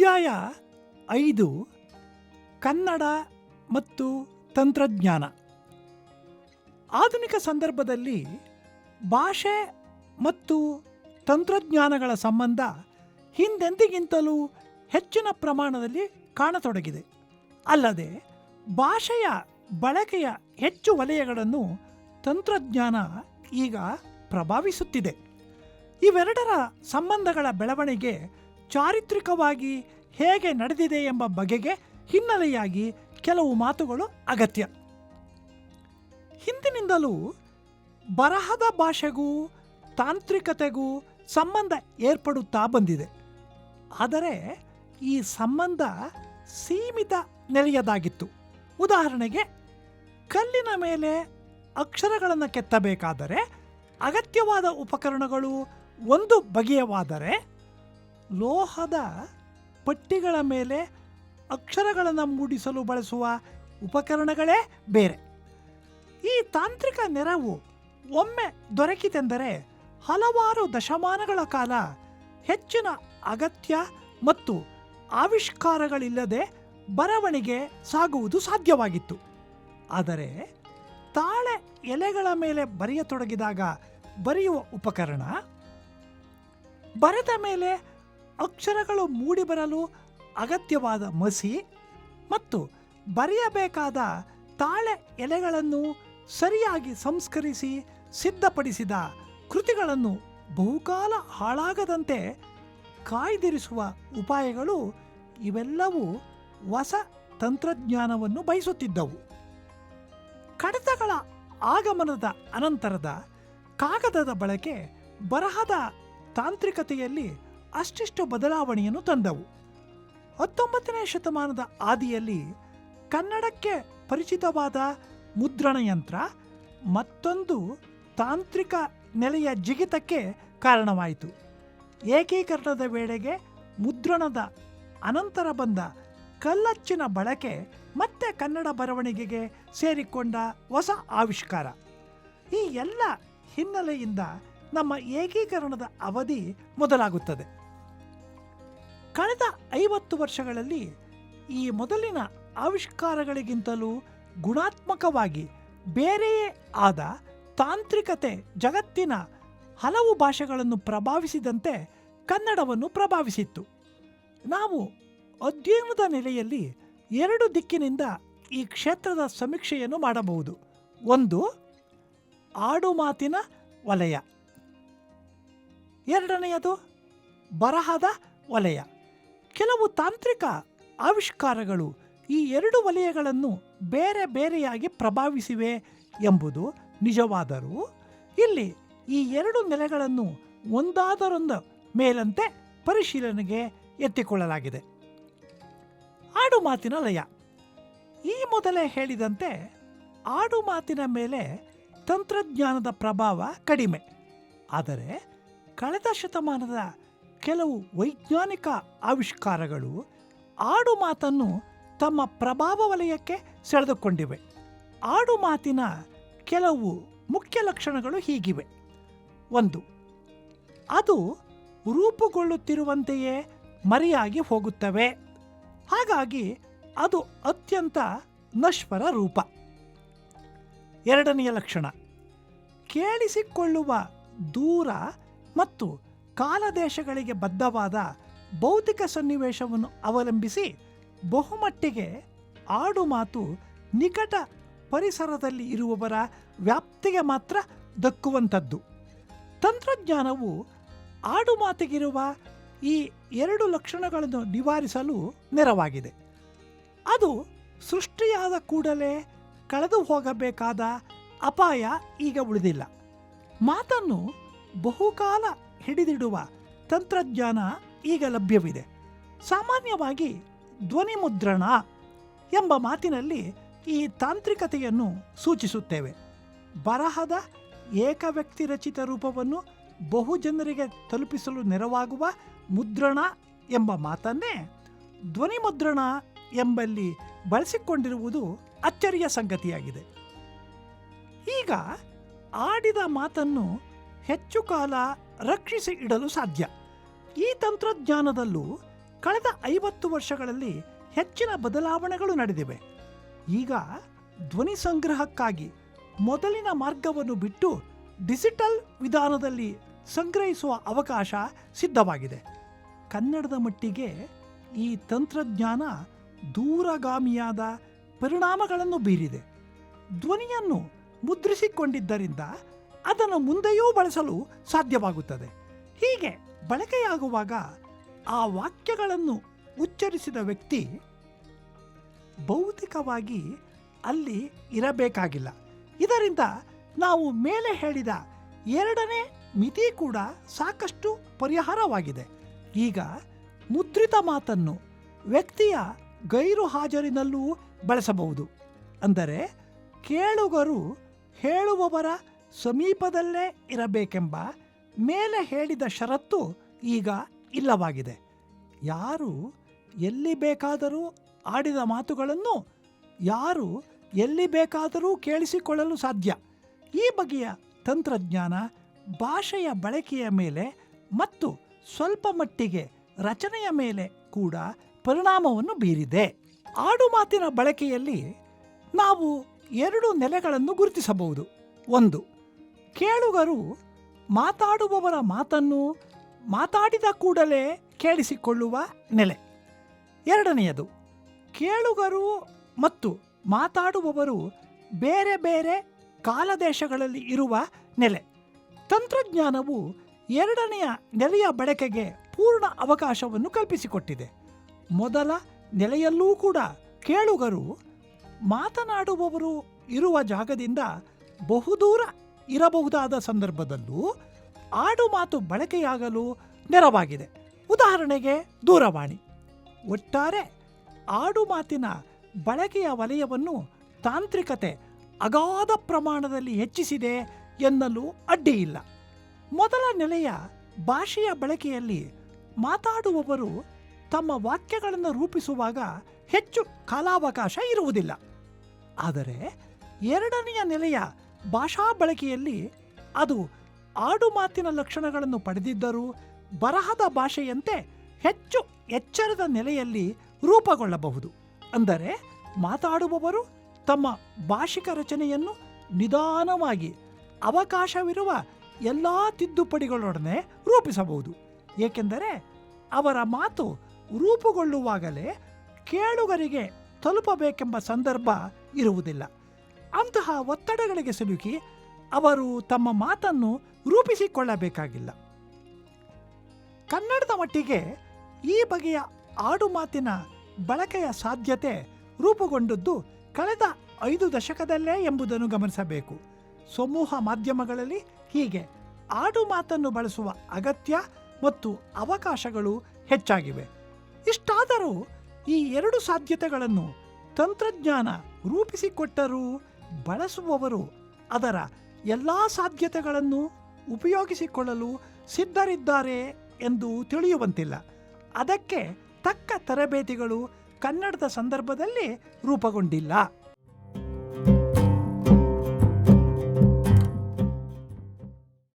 ಅಧ್ಯಾಯ 5 ಕನ್ನಡ ಮತ್ತು ತಂತ್ರಜ್ಞಾನ. ಆಧುನಿಕ ಸಂದರ್ಭದಲ್ಲಿ ಭಾಷೆ ಮತ್ತು ತಂತ್ರಜ್ಞಾನಗಳ ಸಂಬಂಧ ಹಿಂದೆಂದಿಗಿಂತಲೂ ಹೆಚ್ಚಿನ ಪ್ರಮಾಣದಲ್ಲಿ ಕಾಣತೊಡಗಿದೆ. ಅಲ್ಲದೆ ಭಾಷೆಯ ಬಳಕೆಯ ಹೆಚ್ಚು ವಲಯಗಳನ್ನು ತಂತ್ರಜ್ಞಾನ ಈಗ ಪ್ರಭಾವಿಸುತ್ತಿದೆ. ಇವೆರಡರ ಸಂಬಂಧಗಳ ಬೆಳವಣಿಗೆ ಚಾರಿತ್ರಿಕವಾಗಿ ಹೇಗೆ ನಡೆದಿದೆ ಎಂಬ ಬಗೆಗೆ ಹಿನ್ನೆಲೆಯಾಗಿ ಕೆಲವು ಮಾತುಗಳು ಅಗತ್ಯ. ಹಿಂದಿನಿಂದಲೂ ಬರಹದ ಭಾಷೆಗೂ ತಾಂತ್ರಿಕತೆಗೂ ಸಂಬಂಧ ಏರ್ಪಡುತ್ತಾ ಬಂದಿದೆ. ಆದರೆ ಈ ಸಂಬಂಧ ಸೀಮಿತ ನೆಲೆಯದಾಗಿತ್ತು. ಉದಾಹರಣೆಗೆ, ಕಲ್ಲಿನ ಮೇಲೆ ಅಕ್ಷರಗಳನ್ನು ಕೆತ್ತಬೇಕಾದರೆ ಅಗತ್ಯವಾದ ಉಪಕರಣಗಳು ಒಂದು ಬಗೆಯವಾದರೆ, ಲೋಹದ ಪಟ್ಟಿಗಳ ಮೇಲೆ ಅಕ್ಷರಗಳನ್ನು ಮೂಡಿಸಲು ಬಳಸುವ ಉಪಕರಣಗಳೇ ಬೇರೆ. ಈ ತಾಂತ್ರಿಕ ನೆರವು ಒಮ್ಮೆ ದೊರಕಿತೆಂದರೆ ಹಲವಾರು ದಶಮಾನಗಳ ಕಾಲ ಹೆಚ್ಚಿನ ಅಗತ್ಯ ಮತ್ತು ಆವಿಷ್ಕಾರಗಳಿಲ್ಲದೆ ಬರವಣಿಗೆ ಸಾಗುವುದು ಸಾಧ್ಯವಾಗಿತ್ತು. ಆದರೆ ತಾಳೆ ಎಲೆಗಳ ಮೇಲೆ ಬರೆಯತೊಡಗಿದಾಗ ಬರೆಯುವ ಉಪಕರಣ, ಬರೆದ ಮೇಲೆ ಅಕ್ಷರಗಳು ಮೂಡಿಬರಲು ಅಗತ್ಯವಾದ ಮಸಿ ಮತ್ತು ಬರೆಯಬೇಕಾದ ತಾಳೆ ಎಲೆಗಳನ್ನು ಸರಿಯಾಗಿ ಸಂಸ್ಕರಿಸಿ ಸಿದ್ಧಪಡಿಸಿದ ಕೃತಿಗಳನ್ನು ಬಹುಕಾಲ ಹಾಳಾಗದಂತೆ ಕಾಯ್ದಿರಿಸುವ ಉಪಾಯಗಳು ಇವೆಲ್ಲವೂ ಹೊಸ ತಂತ್ರಜ್ಞಾನವನ್ನು ಬಯಸುತ್ತಿದ್ದವು. ಕಡತಗಳ ಆಗಮನದ ಅನಂತರದ ಕಾಗದದ ಬಳಕೆ ಬರಹದ ತಾಂತ್ರಿಕತೆಯಲ್ಲಿ ಅಷ್ಟಿಷ್ಟು ಬದಲಾವಣೆಯನ್ನು ತಂದವು. 19ನೇ ಶತಮಾನದ ಆದಿಯಲ್ಲಿ ಕನ್ನಡಕ್ಕೆ ಪರಿಚಿತವಾದ ಮುದ್ರಣಯಂತ್ರ ಮತ್ತೊಂದು ತಾಂತ್ರಿಕ ನೆಲೆಯ ಜಿಗಿತಕ್ಕೆ ಕಾರಣವಾಯಿತು. ಏಕೀಕರಣದ ವೇಳೆಗೆ ಮುದ್ರಣದ ಅನಂತರ ಬಂದ ಕಲ್ಲಚ್ಚಿನ ಬಳಕೆ ಮತ್ತೆ ಕನ್ನಡ ಬರವಣಿಗೆಗೆ ಸೇರಿಕೊಂಡ ಹೊಸ ಆವಿಷ್ಕಾರ. ಈ ಎಲ್ಲ ಹಿನ್ನೆಲೆಯಿಂದ ನಮ್ಮ ಏಕೀಕರಣದ ಅವಧಿ ಮೊದಲಾಗುತ್ತದೆ. ಕಳೆದ 50 ವರ್ಷಗಳಲ್ಲಿ ಈ ಮೊದಲಿನ ಆವಿಷ್ಕಾರಗಳಿಗಿಂತಲೂ ಗುಣಾತ್ಮಕವಾಗಿ ಬೇರೆಯೇ ಆದ ತಾಂತ್ರಿಕತೆ ಜಗತ್ತಿನ ಹಲವು ಭಾಷೆಗಳನ್ನು ಪ್ರಭಾವಿಸಿದಂತೆ ಕನ್ನಡವನ್ನು ಪ್ರಭಾವಿಸಿತ್ತು. ನಾವು ಅಧ್ಯಯನದ ನೆಲೆಯಲ್ಲಿ 2 ದಿಕ್ಕಿನಿಂದ ಈ ಕ್ಷೇತ್ರದ ಸಮೀಕ್ಷೆಯನ್ನು ಮಾಡಬಹುದು. ಒಂದು, ಆಡುಮಾತಿನ ವಲಯ. ಎರಡನೆಯದು ಬರಹದ ವಲಯ. ಕೆಲವು ತಾಂತ್ರಿಕ ಆವಿಷ್ಕಾರಗಳು ಈ 2 ವಲಯಗಳನ್ನು ಬೇರೆ ಬೇರೆಯಾಗಿ ಪ್ರಭಾವಿಸಿವೆ ಎಂಬುದು ನಿಜವಾದರೂ, ಇಲ್ಲಿ ಈ 2 ನೆಲೆಗಳನ್ನು ಒಂದಾದರೊಂದು ಮೇಲಂತೆ ಪರಿಶೀಲನೆಗೆ ಎತ್ತಿಕೊಳ್ಳಲಾಗಿದೆ. ಆಡುಮಾತಿನ ಲಯ. ಈ ಮೊದಲೇ ಹೇಳಿದಂತೆ ಆಡುಮಾತಿನ ಮೇಲೆ ತಂತ್ರಜ್ಞಾನದ ಪ್ರಭಾವ ಕಡಿಮೆ. ಆದರೆ ಕಳೆದ ಶತಮಾನದ ಕೆಲವು ವೈಜ್ಞಾನಿಕ ಆವಿಷ್ಕಾರಗಳು ಆಡುಮಾತನ್ನು ತಮ್ಮ ಪ್ರಭಾವ ವಲಯಕ್ಕೆ ಸೆಳೆದುಕೊಂಡಿವೆ. ಆಡುಮಾತಿನ ಕೆಲವು ಮುಖ್ಯ ಲಕ್ಷಣಗಳು ಹೀಗಿವೆ. 1, ಅದು ರೂಪುಗೊಳ್ಳುತ್ತಿರುವಂತೆಯೇ ಮರೆಯಾಗಿ ಹೋಗುತ್ತವೆ. ಹಾಗಾಗಿ ಅದು ಅತ್ಯಂತ ನಶ್ವರ ರೂಪ. ಎರಡನೆಯ ಲಕ್ಷಣ, ಕೇಳಿಸಿಕೊಳ್ಳುವ ದೂರ ಮತ್ತು ಕಾಲದೇಶಗಳಿಗೆ ಬದ್ಧವಾದ ಭೌತಿಕ ಸನ್ನಿವೇಶವನ್ನು ಅವಲಂಬಿಸಿ ಬಹುಮಟ್ಟಿಗೆ ಆಡುಮಾತು ನಿಕಟ ಪರಿಸರದಲ್ಲಿ ಇರುವವರ ವ್ಯಾಪ್ತಿಗೆ ಮಾತ್ರ ದಕ್ಕುವಂಥದ್ದು. ತಂತ್ರಜ್ಞಾನವು ಆಡುಮಾತಿಗಿರುವ ಈ 2 ಲಕ್ಷಣಗಳನ್ನು ನಿವಾರಿಸಲು ನೆರವಾಗಿದೆ. ಅದು ಸೃಷ್ಟಿಯಾದ ಕೂಡಲೇ ಕಳೆದು ಹೋಗಬೇಕಾದ ಅಪಾಯ ಈಗ ಉಳಿದಿಲ್ಲ. ಮಾತನ್ನು ಬಹುಕಾಲ ಹಿಡಿದಿಡುವ ತಂತ್ರಜ್ಞಾನ ಈಗ ಲಭ್ಯವಿದೆ. ಸಾಮಾನ್ಯವಾಗಿ ಧ್ವನಿ ಮುದ್ರಣ ಎಂಬ ಮಾತಿನಲ್ಲಿ ಈ ತಾಂತ್ರಿಕತೆಯನ್ನು ಸೂಚಿಸುತ್ತೇವೆ. ಬರಹದ ಏಕವ್ಯಕ್ತಿ ರಚಿತ ರೂಪವನ್ನು ಬಹುಜನರಿಗೆ ತಲುಪಿಸಲು ನೆರವಾಗುವ ಮುದ್ರಣ ಎಂಬ ಮಾತನ್ನೇ ಧ್ವನಿ ಮುದ್ರಣ ಎಂಬಲ್ಲಿ ಬಳಸಿಕೊಂಡಿರುವುದು ಅಚ್ಚರಿಯ ಸಂಗತಿಯಾಗಿದೆ. ಈಗ ಆಡಿದ ಮಾತನ್ನು ಹೆಚ್ಚು ಕಾಲ ರಕ್ಷಿಸಿ ಇಡಲು ಸಾಧ್ಯ. ಈ ತಂತ್ರಜ್ಞಾನದಲ್ಲೂ ಕಳೆದ 50 ವರ್ಷಗಳಲ್ಲಿ ಹೆಚ್ಚಿನ ಬದಲಾವಣೆಗಳು ನಡೆದಿವೆ. ಈಗ ಧ್ವನಿ ಸಂಗ್ರಹಕ್ಕಾಗಿ ಮೊದಲಿನ ಮಾರ್ಗವನ್ನು ಬಿಟ್ಟು ಡಿಜಿಟಲ್ ವಿಧಾನದಲ್ಲಿ ಸಂಗ್ರಹಿಸುವ ಅವಕಾಶ ಸಿದ್ಧವಾಗಿದೆ. ಕನ್ನಡದ ಮಟ್ಟಿಗೆ ಈ ತಂತ್ರಜ್ಞಾನ ದೂರಗಾಮಿಯಾದ ಪರಿಣಾಮಗಳನ್ನು ಬೀರಿದೆ. ಧ್ವನಿಯನ್ನು ಮುದ್ರಿಸಿಕೊಂಡಿದ್ದರಿಂದ ಅದನ್ನು ಮುಂದೆಯೂ ಬಳಸಲು ಸಾಧ್ಯವಾಗುತ್ತದೆ. ಹೀಗೆ ಬಳಕೆಯಾಗುವಾಗ ಆ ವಾಕ್ಯಗಳನ್ನು ಉಚ್ಚರಿಸಿದ ವ್ಯಕ್ತಿ ಭೌತಿಕವಾಗಿ ಅಲ್ಲಿ ಇರಬೇಕಾಗಿಲ್ಲ. ಇದರಿಂದ ನಾವು ಮೇಲೆ ಹೇಳಿದ ಎರಡನೇ ಮಿತಿ ಕೂಡ ಸಾಕಷ್ಟು ಪರಿಹಾರವಾಗಿದೆ. ಈಗ ಮುದ್ರಿತ ಮಾತನ್ನು ವ್ಯಕ್ತಿಯ ಗೈರು ಹಾಜರಿನಲ್ಲೂ ಬಳಸಬಹುದು. ಅಂದರೆ ಕೇಳುಗರು ಹೇಳುವವರ ಸಮೀಪದಲ್ಲೇ ಇರಬೇಕೆಂಬ ಮೇಲೆ ಹೇಳಿದ ಷರತ್ತು ಈಗ ಇಲ್ಲವಾಗಿದೆ. ಯಾರು ಎಲ್ಲಿ ಬೇಕಾದರೂ ಆಡಿದ ಮಾತುಗಳನ್ನು ಯಾರು ಎಲ್ಲಿ ಬೇಕಾದರೂ ಕೇಳಿಸಿಕೊಳ್ಳಲು ಸಾಧ್ಯ. ಈ ಬಗೆಯ ತಂತ್ರಜ್ಞಾನ ಭಾಷೆಯ ಬಳಕೆಯ ಮೇಲೆ ಮತ್ತು ಸ್ವಲ್ಪ ಮಟ್ಟಿಗೆ ರಚನೆಯ ಮೇಲೆ ಕೂಡ ಪರಿಣಾಮವನ್ನು ಬೀರಿದೆ. ಆಡುಮಾತಿನ ಬಳಕೆಯಲ್ಲಿ ನಾವು 2 ನೆಲೆಗಳನ್ನು ಗುರುತಿಸಬಹುದು. 1. ಕೇಳುಗರು ಮಾತಾಡುವವರ ಮಾತನ್ನು ಮಾತಾಡಿದ ಕೂಡಲೇ ಕೇಳಿಸಿಕೊಳ್ಳುವ ನೆಲೆ. 2ನೇಯದು, ಕೇಳುಗರು ಮತ್ತು ಮಾತಾಡುವವರು ಬೇರೆ ಬೇರೆ ಕಾಲದೇಶಗಳಲ್ಲಿ ಇರುವ ನೆಲೆ. ತಂತ್ರಜ್ಞಾನವು 2ನೆಯ ನೆಲೆಯ ಬಳಕೆಗೆ ಪೂರ್ಣ ಅವಕಾಶವನ್ನು ಕಲ್ಪಿಸಿಕೊಟ್ಟಿದೆ. ಮೊದಲ ನೆಲೆಯಲ್ಲೂ ಕೂಡ ಕೇಳುಗರು ಮಾತನಾಡುವವರು ಇರುವ ಜಾಗದಿಂದ ಬಹುದೂರ ಇರಬಹುದಾದ ಸಂದರ್ಭದಲ್ಲೂ ಆಡುಮಾತು ಬಳಕೆಯಾಗಲು ನೆರವಾಗಿದೆ. ಉದಾಹರಣೆಗೆ ದೂರವಾಣಿ. ಒಟ್ಟಾರೆ ಆಡುಮಾತಿನ ಬಳಕೆಯ ವಲಯವನ್ನು ತಾಂತ್ರಿಕತೆ ಅಗಾಧ ಪ್ರಮಾಣದಲ್ಲಿ ಹೆಚ್ಚಿಸಿದೆ ಎನ್ನಲು ಅಡ್ಡಿಯಿಲ್ಲ. ಮೊದಲ ನೆಲೆಯ ಭಾಷೆಯ ಬಳಕೆಯಲ್ಲಿ ಮಾತಾಡುವವರು ತಮ್ಮ ವಾಕ್ಯಗಳನ್ನು ರೂಪಿಸುವಾಗ ಹೆಚ್ಚು ಕಾಲಾವಕಾಶ ಇರುವುದಿಲ್ಲ. ಆದರೆ 2ನೆಯ ನೆಲೆಯ ಭಾಷಾ ಬಳಕೆಯಲ್ಲಿ ಅದು ಆಡುಮಾತಿನ ಲಕ್ಷಣಗಳನ್ನು ಪಡೆದಿದ್ದರೂ ಬರಹದ ಭಾಷೆಯಂತೆ ಹೆಚ್ಚು ಎಚ್ಚರದ ನೆಲೆಯಲ್ಲಿ ರೂಪುಗೊಳ್ಳಬಹುದು. ಅಂದರೆ ಮಾತಾಡುವವರು ತಮ್ಮ ಭಾಷಿಕ ರಚನೆಯನ್ನು ನಿಧಾನವಾಗಿ ಅವಕಾಶವಿರುವ ಎಲ್ಲ ತಿದ್ದುಪಡಿಗಳೊಡನೆ ರೂಪಿಸಬಹುದು. ಏಕೆಂದರೆ ಅವರ ಮಾತು ರೂಪುಗೊಳ್ಳುವಾಗಲೇ ಕೇಳುಗರಿಗೆ ತಲುಪಬೇಕೆಂಬ ಸಂದರ್ಭ ಇರುವುದಿಲ್ಲ. ಅಂತಹ ಒತ್ತಡಗಳಿಗೆ ಸಿಲುಕಿ ಅವರು ತಮ್ಮ ಮಾತನ್ನು ರೂಪಿಸಿಕೊಳ್ಳಬೇಕಾಗಿಲ್ಲ. ಕನ್ನಡದ ಮಟ್ಟಿಗೆ ಈ ಬಗೆಯ ಆಡುಮಾತಿನ ಬಳಕೆಯ ಸಾಧ್ಯತೆ ರೂಪುಗೊಂಡದ್ದು ಕಳೆದ 5 ದಶಕದಲ್ಲೇ ಎಂಬುದನ್ನು ಗಮನಿಸಬೇಕು. ಸಮೂಹ ಮಾಧ್ಯಮಗಳಲ್ಲಿ ಹೀಗೆ ಆಡುಮಾತನ್ನು ಬಳಸುವ ಅಗತ್ಯ ಮತ್ತು ಅವಕಾಶಗಳು ಹೆಚ್ಚಾಗಿವೆ. ಇಷ್ಟಾದರೂ ಈ 2 ಸಾಧ್ಯತೆಗಳನ್ನು ತಂತ್ರಜ್ಞಾನ ರೂಪಿಸಿಕೊಟ್ಟರೂ ಬಳಸುವವರು ಅದರ ಎಲ್ಲ ಸಾಧ್ಯತೆಗಳನ್ನು ಉಪಯೋಗಿಸಿಕೊಳ್ಳಲು ಸಿದ್ಧರಿದ್ದಾರೆ ಎಂದು ತಿಳಿಯುವಂತಿಲ್ಲ. ಅದಕ್ಕೆ ತಕ್ಕ ತರಬೇತಿಗಳು ಕನ್ನಡದ ಸಂದರ್ಭದಲ್ಲಿ ರೂಪುಗೊಂಡಿಲ್ಲ.